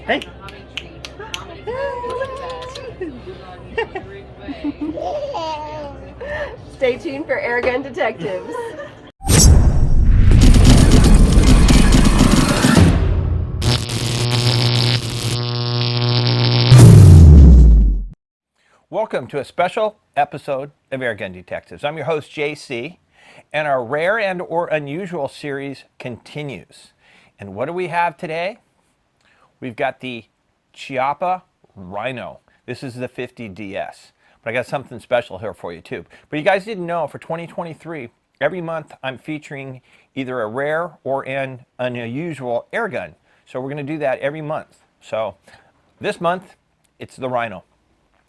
Hey. Stay tuned for Airgun Detectives. Welcome to a special episode of Airgun Detectives. I'm your host, JC, and our Rare and or Unusual series continues. And what do we have today? We've got the Chiappa Rhino. This is the 50DS. But I got something special here for you too. But you guys didn't know, for 2023, every month I'm featuring either a rare or an unusual airgun. So we're going to do that every month. So this month, it's the Rhino.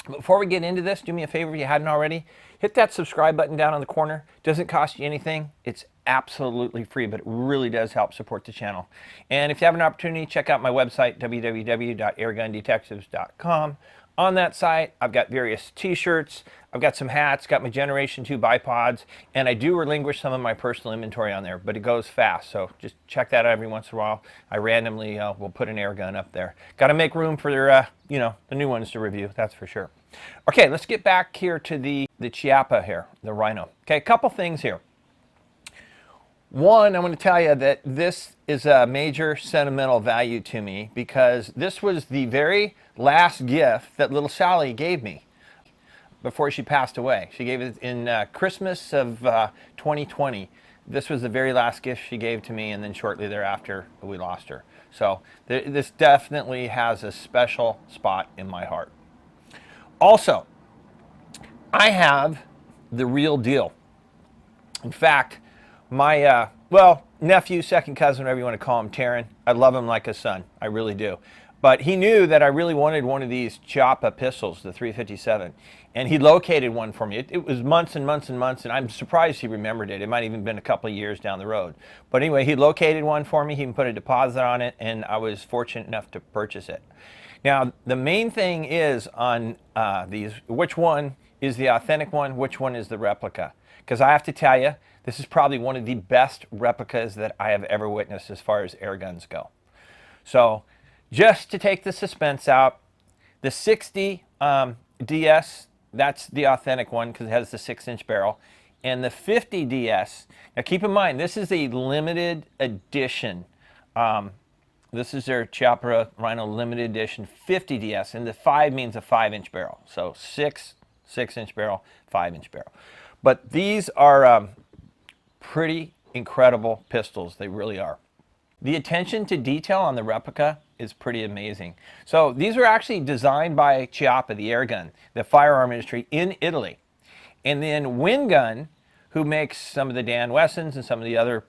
Before we get into this, do me a favor if you hadn't already. Hit that subscribe button down in the corner. Doesn't cost you anything. It's absolutely free, but it really does help support the channel. And if you have an opportunity, check out my website, www.airgundetectives.com. On that site, I've got various t-shirts, I've got some hats, got my Generation 2 bipods, and I do relinquish some of my personal inventory on there, but it goes fast, so just check that out every once in a while. I randomly will put an air gun up there. Got to make room for their, the new ones to review, that's for sure. Okay, let's get back here to the Chiappa here, the Rhino. Okay, a couple things here. One, I want to tell you that this is a major sentimental value to me because this was the very last gift that little Sally gave me before she passed away. She gave it in Christmas of 2020. This was the very last gift she gave to me, and then shortly thereafter we lost her. So this definitely has a special spot in my heart. Also, I have the real deal. In fact, my, nephew, second cousin, whatever you want to call him, Taryn, I love him like a son. I really do. But he knew that I really wanted one of these Chiappa pistols, the 357, and he located one for me. It was months and months and months, and I'm surprised he remembered it. It might even been a couple of years down the road. But anyway, he located one for me. He even put a deposit on it, and I was fortunate enough to purchase it. Now, the main thing is on these, which one is the authentic one, which one is the replica? Because I have to tell you, this is probably one of the best replicas that I have ever witnessed as far as air guns go. So just to take the suspense out, the 60 DS, that's the authentic one because it has the 6-inch barrel. And the 50 DS, now keep in mind, this is a limited edition. This is their Chiappa Rhino limited edition 50 DS, and the 5 means a 5-inch barrel. So 6-inch barrel, 5-inch barrel. But these are pretty incredible pistols. They really are. The attention to detail on the replica is pretty amazing. So these were actually designed by Chiappa, the airgun, the firearm industry in Italy. And then Winggun, who makes some of the Dan Wessons and some of the other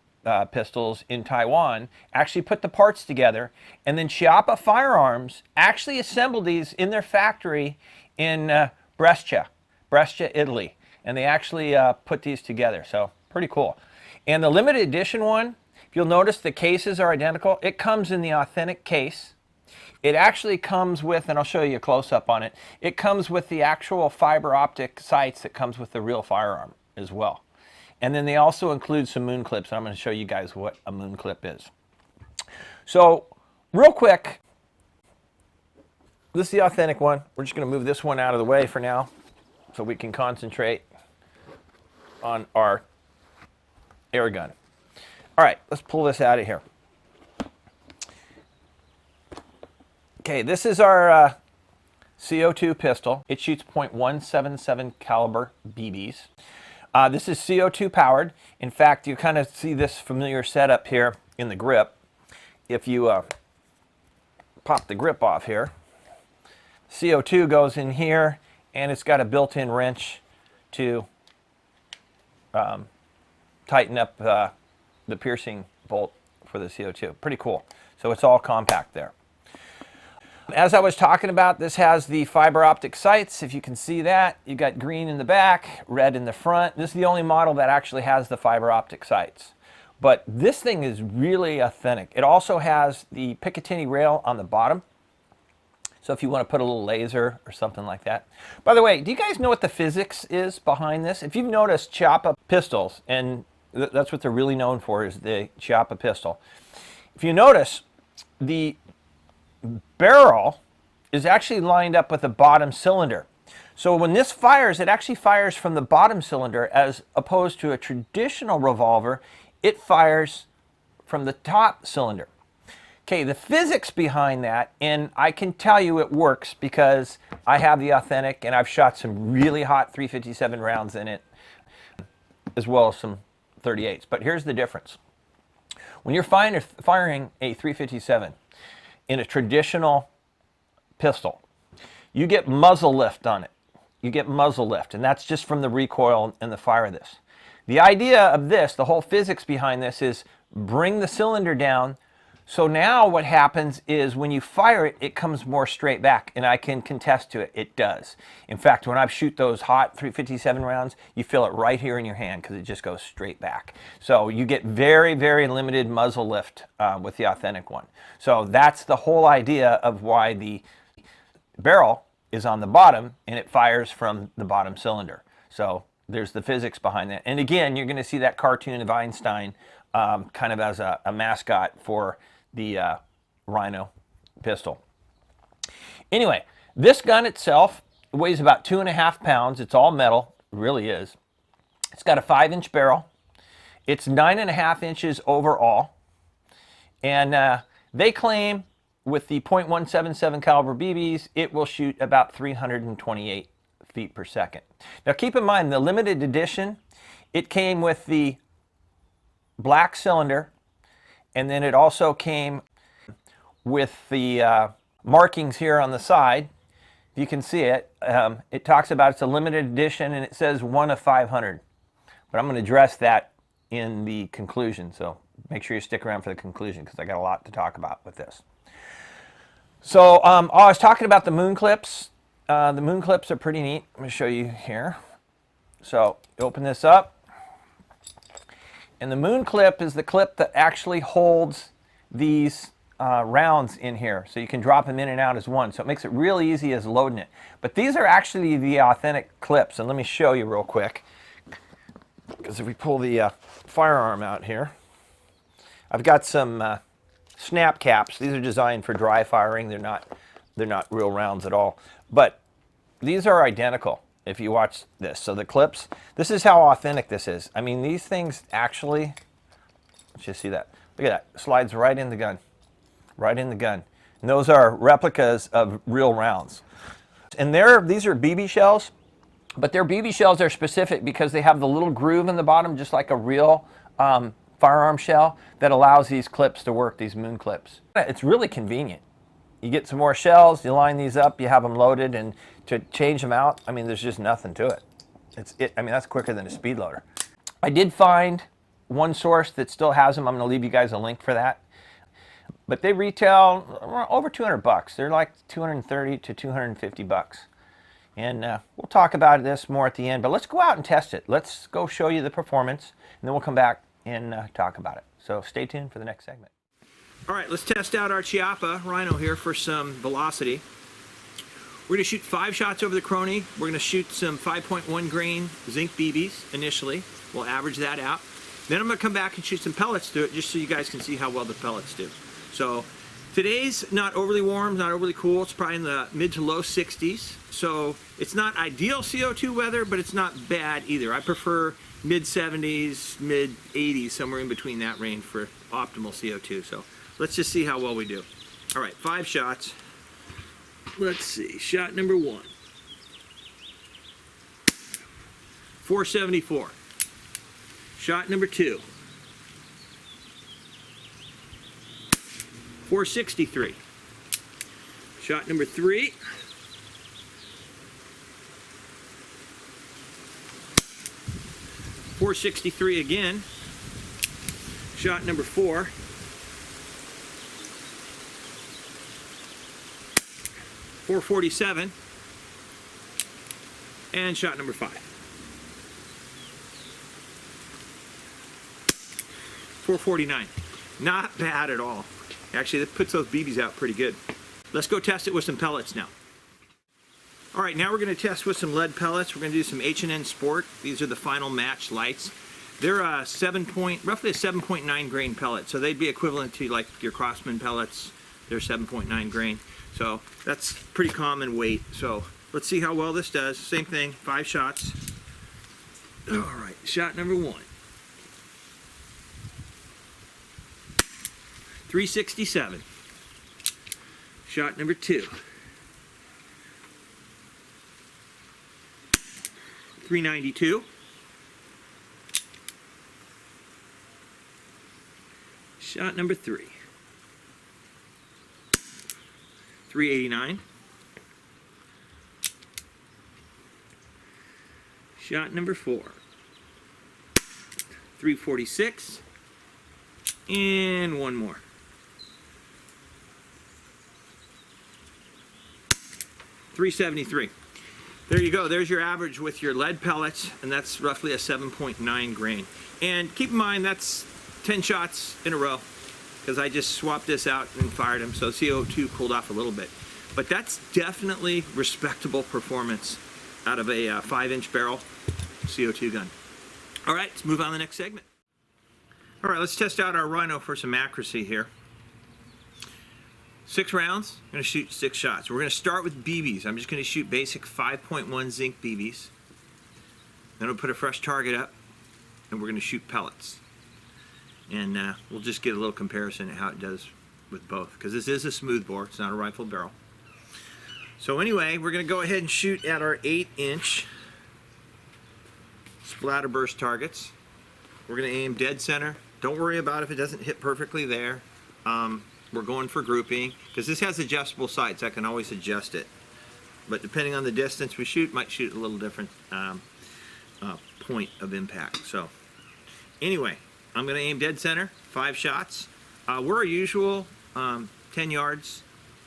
pistols in Taiwan, actually put the parts together. And then Chiappa Firearms actually assembled these in their factory in Brescia, Italy. And they actually put these together. So pretty cool. And the limited edition one, if you'll notice, the cases are identical. It comes in the authentic case. It actually comes with, and I'll show you a close-up on it, it comes with the actual fiber optic sights that comes with the real firearm as well. And then they also include some moon clips, and I'm going to show you guys what a moon clip is. So real quick, this is the authentic one. We're just going to move this one out of the way for now so we can concentrate on our air gun. All right, let's pull this out of here. Okay, this is our CO2 pistol. It shoots .177 caliber BBs. This is CO2 powered. In fact, you kind of see this familiar setup here in the grip. If you pop the grip off here, CO2 goes in here, and it's got a built-in wrench to tighten up the piercing bolt for the CO2. Pretty cool. So it's all compact there. As I was talking about, this has the fiber optic sights. If you can see that, you got green in the back, red in the front. This is the only model that actually has the fiber optic sights. But this thing is really authentic. It also has the Picatinny rail on the bottom. So if you want to put a little laser or something like that. By the way, do you guys know what the physics is behind this? If you've noticed Chiappa pistols, and that's what they're really known for, is the Chiappa pistol. If you notice, the barrel is actually lined up with the bottom cylinder. So when this fires, it actually fires from the bottom cylinder, as opposed to a traditional revolver, it fires from the top cylinder. Okay, the physics behind that, and I can tell you it works because I have the Authentic and I've shot some really hot 357 rounds in it, as well as some 38s. But here's the difference. When you're firing a 357 in a traditional pistol, you get muzzle lift on it. You get muzzle lift, and that's just from the recoil and the fire of this. The idea of this, the whole physics behind this, is bring the cylinder down. So now what happens is when you fire it, it comes more straight back, and I can contest to it, it does. In fact, when I shoot those hot 357 rounds, you feel it right here in your hand because it just goes straight back. So you get very, very limited muzzle lift with the Authentic one. So that's the whole idea of why the barrel is on the bottom and it fires from the bottom cylinder. So there's the physics behind that. And again, you're going to see that cartoon of Einstein kind of as a mascot for the Rhino pistol. Anyway, this gun itself weighs about 2.5 pounds. It's all metal, it really is. It's got a 5-inch barrel. It's 9.5 inches overall. And they claim with the .177 caliber BBs, it will shoot about 328 feet per second. Now keep in mind, the limited edition, it came with the black cylinder, and then it also came with the markings here on the side. You can see it. It talks about it's a limited edition, and it says 1 of 500. But I'm going to address that in the conclusion, so make sure you stick around for the conclusion because I got a lot to talk about with this. So I was talking about the moon clips. The moon clips are pretty neat. I'm going to show you here. So open this up. And the moon clip is the clip that actually holds these rounds in here. So you can drop them in and out as one. So it makes it real easy as loading it. But these are actually the authentic clips. And let me show you real quick. Because if we pull the firearm out here, I've got some snap caps. These are designed for dry firing. They're not real rounds at all. But these are identical if you watch this. So the clips, this is how authentic this is. I mean, these things actually, let's just see that. Look at that, slides right in the gun, right in the gun. And those are replicas of real rounds. And these are BB shells, but their BB shells are specific because they have the little groove in the bottom, just like a real firearm shell, that allows these clips to work, these moon clips. It's really convenient. You get some more shells, you line these up, you have them loaded, and to change them out, I mean, there's just nothing to it. I mean, that's quicker than a speed loader. I did find one source that still has them. I'm going to leave you guys a link for that. But they retail over 200 bucks. They're like 230 to 250 bucks. And we'll talk about this more at the end, but let's go out and test it. Let's go show you the performance, and then we'll come back and talk about it. So stay tuned for the next segment. All right, let's test out our Chiappa Rhino here for some velocity. We're going to shoot 5 shots over the Crony. We're going to shoot some 5.1 grain zinc BBs initially. We'll average that out. Then I'm going to come back and shoot some pellets through it just so you guys can see how well the pellets do. So today's not overly warm, not overly cool. It's probably in the mid to low 60s. So it's not ideal CO2 weather, but it's not bad either. I prefer mid 70s, mid 80s, somewhere in between that range for optimal CO2. So let's just see how well we do. All right, 5 shots. Let's see, shot number 1. 474. Shot number 2. 463. Shot number 3. 463 again. Shot number 4. 447. And shot number 5. 449. Not bad at all. Actually, that puts those BBs out pretty good. Let's go test it with some pellets now. All right, now we're going to test with some lead pellets. We're going to do some H&N Sport. These are the final match lights. They're roughly a 7.9 grain pellet, so they'd be equivalent to like your Crossman pellets, They're 7.9 grain. So that's pretty common weight. So let's see how well this does. Same thing, 5 shots. All right, shot number 1. 367. Shot number 2. 392. Shot number 3. 389. Shot number 4. 346. And one more. 373. There you go. There's your average with your lead pellets, and that's roughly a 7.9 grain. And keep in mind, that's 10 shots in a row, because I just swapped this out and fired them, so CO2 cooled off a little bit. But that's definitely respectable performance out of a 5-inch barrel CO2 gun. All right, let's move on to the next segment. All right, let's test out our Rhino for some accuracy here. 6 rounds, I'm going to shoot 6 shots. We're going to start with BBs. I'm just going to shoot basic 5.1 zinc BBs. Then we'll put a fresh target up, and we're going to shoot pellets. And we'll just get a little comparison of how it does with both, because this is a smooth bore, it's not a rifled barrel. So anyway, we're going to go ahead and shoot at our 8-inch splatter burst targets. We're going to aim dead center. Don't worry about if it doesn't hit perfectly there. We're going for grouping, because this has adjustable sights. I can always adjust it. But depending on the distance we shoot, might shoot a little different point of impact. So anyway, I'm going to aim dead center, 5 shots. We're our usual 10 yards,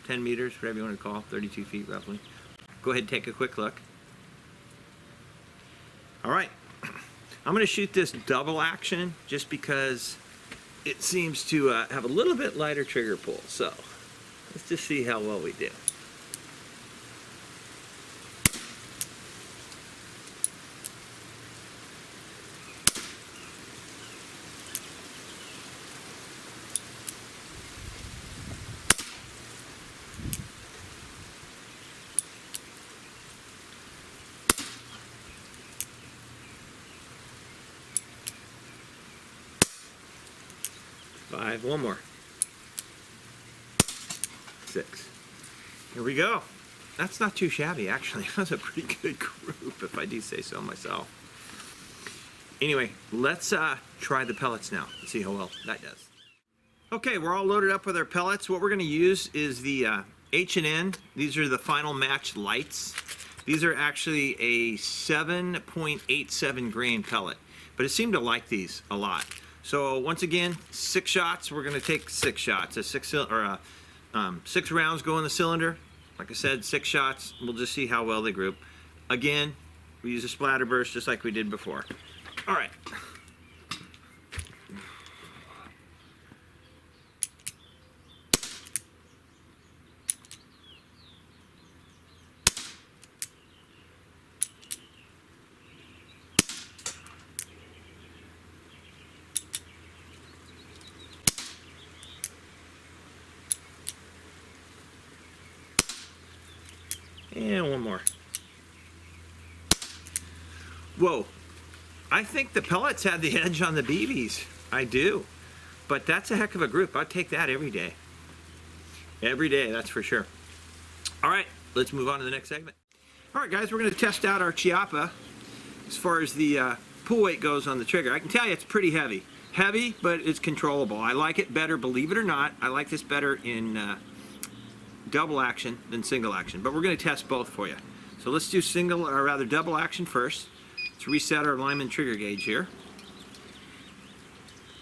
10 meters, whatever you want to call, 32 feet roughly. Go ahead and take a quick look. All right, I'm going to shoot this double action just because it seems to have a little bit lighter trigger pull. So let's just see how well we do. Five, one more. 6. Here we go. That's not too shabby, actually. That's a pretty good group, if I do say so myself. Anyway, let's try the pellets now and see how well that does. Okay, we're all loaded up with our pellets. What we're going to use is the H&N. These are the Final Match Lights. These are actually a 7.87 grain pellet, but it seemed to like these a lot. So once again, 6 shots. We're going to take 6 shots. 6 rounds go in the cylinder. Like I said, 6 shots. We'll just see how well they group. Again, we use a splatter burst just like we did before. All right. And one more. Whoa. I think the pellets had the edge on the BBs. I do. But that's a heck of a group. I'd take that every day. Every day, that's for sure. All right, let's move on to the next segment. All right, guys, we're going to test out our Chiappa as far as the pull weight goes on the trigger. I can tell you it's pretty heavy. Heavy, but it's controllable. I like it better, believe it or not. I like this better in double action than single action, but we're going to test both for you. So let's do single, or rather double action first. Let's reset our Lyman trigger gauge here.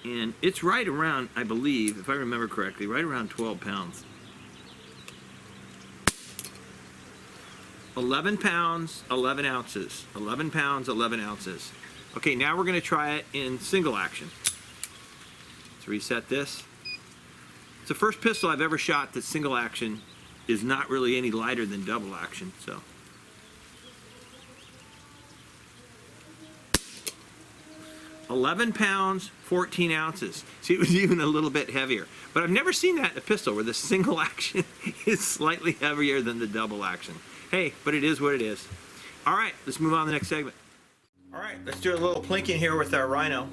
And it's right around, I believe, if I remember correctly, right around 12 pounds. 11 pounds, 11 ounces. 11 pounds, 11 ounces. Okay, now we're going to try it in single action. Let's reset this. It's the first pistol I've ever shot that single action is not really any lighter than double action, so. 11 pounds, 14 ounces. See, it was even a little bit heavier. But I've never seen that in a pistol where the single action is slightly heavier than the double action. Hey, but it is what it is. All right, let's move on to the next segment. All right, let's do a little plinking here with our Rhino.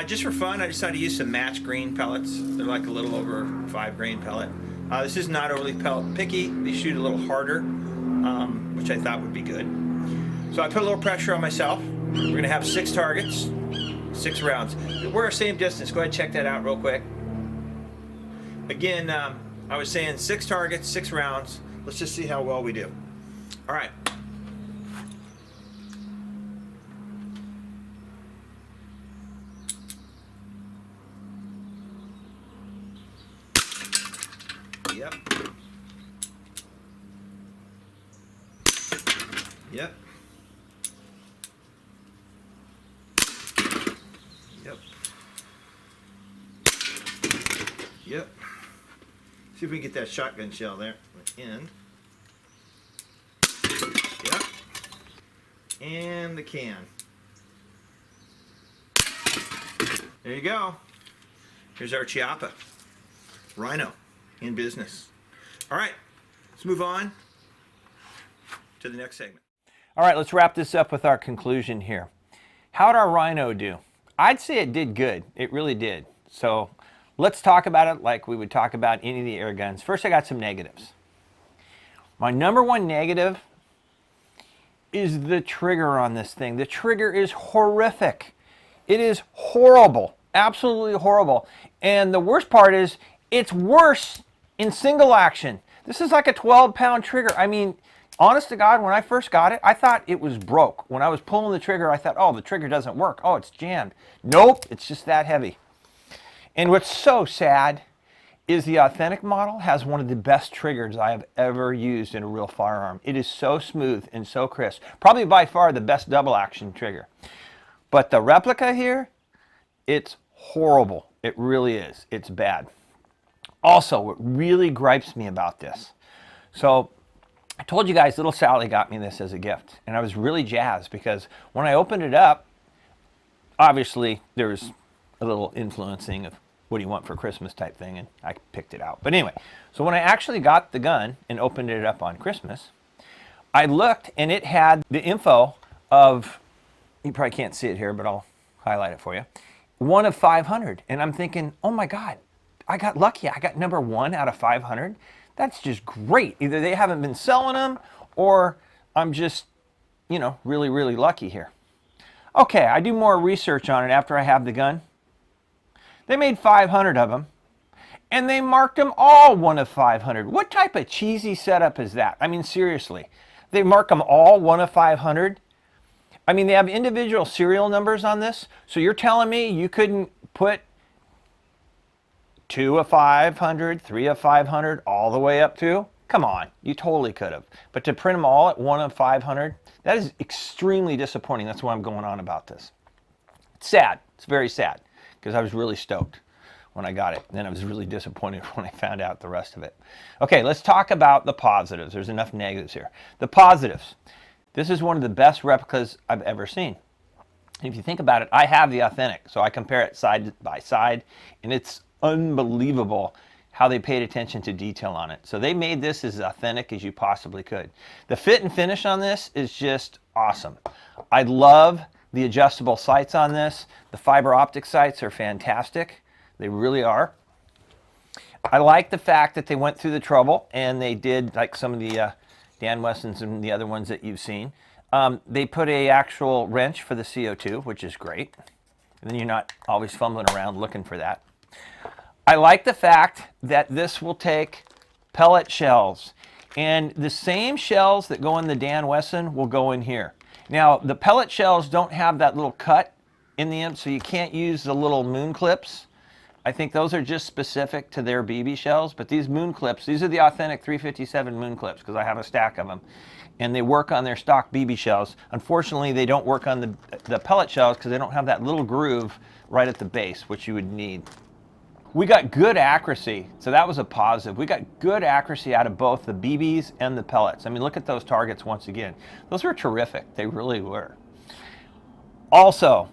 Just for fun, I decided to use some match green pellets. They're like a little over 5 grain pellet. This is not overly pellet picky. They shoot a little harder, which I thought would be good. So I put a little pressure on myself. We're going to have 6 targets, 6 rounds. We're the same distance. Go ahead and check that out real quick. Again, I was saying 6 targets, 6 rounds. Let's just see how well we do. All right. Yep. Yep. Yep. Yep. See if we can get that shotgun shell there. In. Yep. And the can. There you go. Here's our Chiappa Rhino in business. All right, let's move on to the next segment. All right, let's wrap this up with our conclusion here. How'd our Rhino do? I'd say it did good. It really did. So let's talk about it like we would talk about any of the air guns. First, I got some negatives. My number one negative is the trigger on this thing. The trigger is horrific. It is horrible, absolutely horrible. And the worst part is it's worse in single action. This is like a 12-pound trigger. I mean, honest to God, when I first got it, I thought it was broke. When I was pulling the trigger, I thought, oh, the trigger doesn't work. Oh, it's jammed. Nope, it's just that heavy. And what's so sad is the authentic model has one of the best triggers I have ever used in a real firearm. It is so smooth and so crisp. Probably by far the best double action trigger. But the replica here, it's horrible. It really is. It's bad. Also, what really gripes me about this. So I told you guys little Sally got me this as a gift, and I was really jazzed because when I opened it up, obviously there was a little influencing of what do you want for Christmas type thing, and I picked it out. But anyway, so when I actually got the gun and opened it up on Christmas, I looked and it had the info of, you probably can't see it here, but I'll highlight it for you, 1 of 500. And I'm thinking, oh my God, I got lucky. I got number 1 out of 500. That's just great. Either they haven't been selling them or I'm just, you know, really, really lucky here. Okay, I do more research on it after I have the gun. They made 500 of them and they marked them all 1 of 500. What type of cheesy setup is that? I mean, seriously, they mark them all 1 of 500. I mean, they have individual serial numbers on this. So you're telling me you couldn't put 2 of 500, 3 of 500, all the way up to? Come on, you totally could have. But to print them all at 1 of 500, that is extremely disappointing. That's why I'm going on about this. It's sad. It's very sad because I was really stoked when I got it. And then I was really disappointed when I found out the rest of it. Okay, let's talk about the positives. There's enough negatives here. The positives. This is one of the best replicas I've ever seen. If you think about it, I have the authentic, so I compare it side by side, and it's unbelievable how they paid attention to detail on it. So they made this as authentic as you possibly could. The fit and finish on this is just awesome. I love the adjustable sights on this. The fiber optic sights are fantastic. They really are. I like the fact that they went through the trouble and they did, like some of the Dan Wessons and the other ones that you've seen. They put a actual wrench for the CO2, which is great. And then you're not always fumbling around looking for that. I like the fact that this will take pellet shells. And the same shells that go in the Dan Wesson will go in here. Now, the pellet shells don't have that little cut in the end, so you can't use the little moon clips. I think those are just specific to their BB shells, but these moon clips, these are the authentic 357 moon clips because I have a stack of them. And they work on their stock BB shells. Unfortunately, they don't work on the pellet shells because they don't have that little groove right at the base, which you would need. We got good accuracy, so that was a positive. We got good accuracy out of both the BBs and the pellets. I mean, look at those targets once again. Those were terrific. They really were. Also,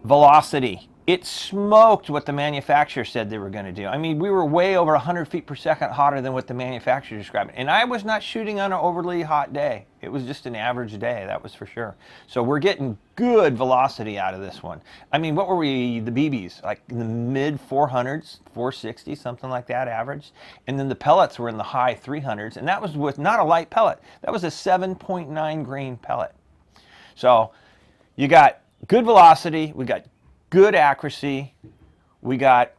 Velocity. It smoked what the manufacturer said they were going to do. I mean, we were way over 100 feet per second hotter than what the manufacturer described. And I was not shooting on an overly hot day. It was just an average day, that was for sure. So we're getting good velocity out of this one. I mean, what were we, the BBs? Like in the mid 400s, 460, something like that average. And then the pellets were in the high 300s. And that was with not a light pellet. That was a 7.9 grain pellet. So you got good velocity, we got good accuracy, we got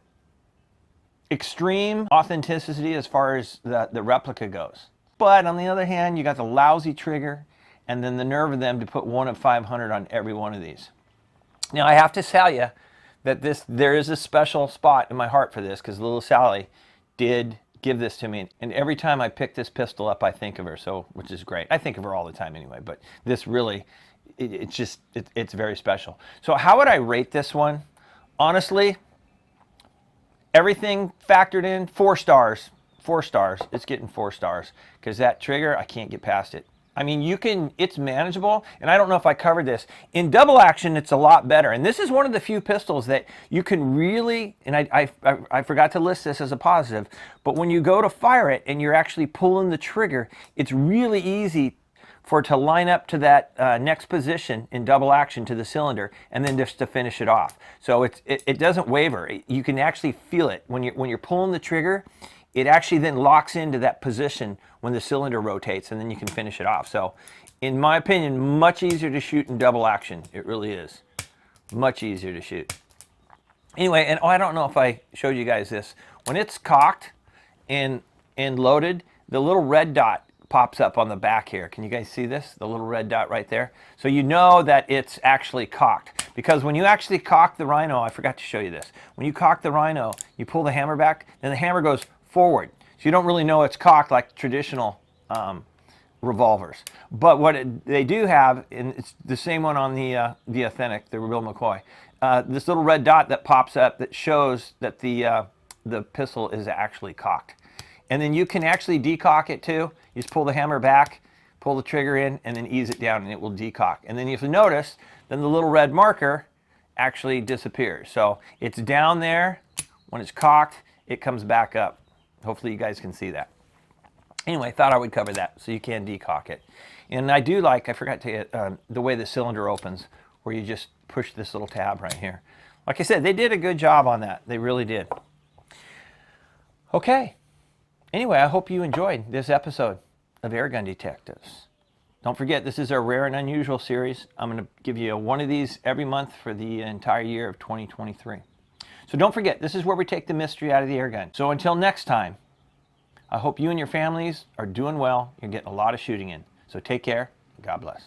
extreme authenticity as far as the replica goes. But on the other hand, you got the lousy trigger and then the nerve of them to put 1 of 500 on every one of these. Now I have to tell you that there is a special spot in my heart for this, because little Sally did give this to me, and every time I pick this pistol up I think of her, so which is great. I think of her all the time anyway, but this really, it's very special. So how would I rate this one? Honestly, everything factored in, 4 stars. 4 stars. It's getting 4 stars because that trigger, I can't get past it. I mean, it's manageable, and I don't know if I covered this. In double action, it's a lot better, and this is one of the few pistols that you can really, and I forgot to list this as a positive, but when you go to fire it and you're actually pulling the trigger, it's really easy for it to line up to that next position in double action to the cylinder, and then just to finish it off. So it doesn't waver. You can actually feel it when you're pulling the trigger. It actually then locks into that position when the cylinder rotates, and then you can finish it off. So in my opinion, much easier to shoot in double action. It really is. Much easier to shoot. Anyway, and I don't know if I showed you guys this. When it's cocked and loaded, the little red dot pops up on the back here. Can you guys see this? The little red dot right there. So you know that it's actually cocked. Because when you actually cock the Rhino, I forgot to show you this. When you cock the Rhino, you pull the hammer back, then the hammer goes forward. So you don't really know it's cocked like traditional revolvers. But what they do have, and it's the same one on the Authentic, the Bill McCoy, this little red dot that pops up that shows that the pistol is actually cocked. And then you can actually decock it too. You just pull the hammer back, pull the trigger in, and then ease it down, and it will decock. And then if you notice, then the little red marker actually disappears. So it's down there. When it's cocked, it comes back up. Hopefully you guys can see that. Anyway, I thought I would cover that so you can decock it. And I do like, I forgot to tell you, the way the cylinder opens, where you just push this little tab right here. Like I said, they did a good job on that. They really did. Okay. Anyway, I hope you enjoyed this episode of Airgun Detectives. Don't forget, this is our Rare and Unusual series. I'm going to give you one of these every month for the entire year of 2023. So don't forget, this is where we take the mystery out of the airgun. So until next time, I hope you and your families are doing well. You're getting a lot of shooting in. So take care. God bless.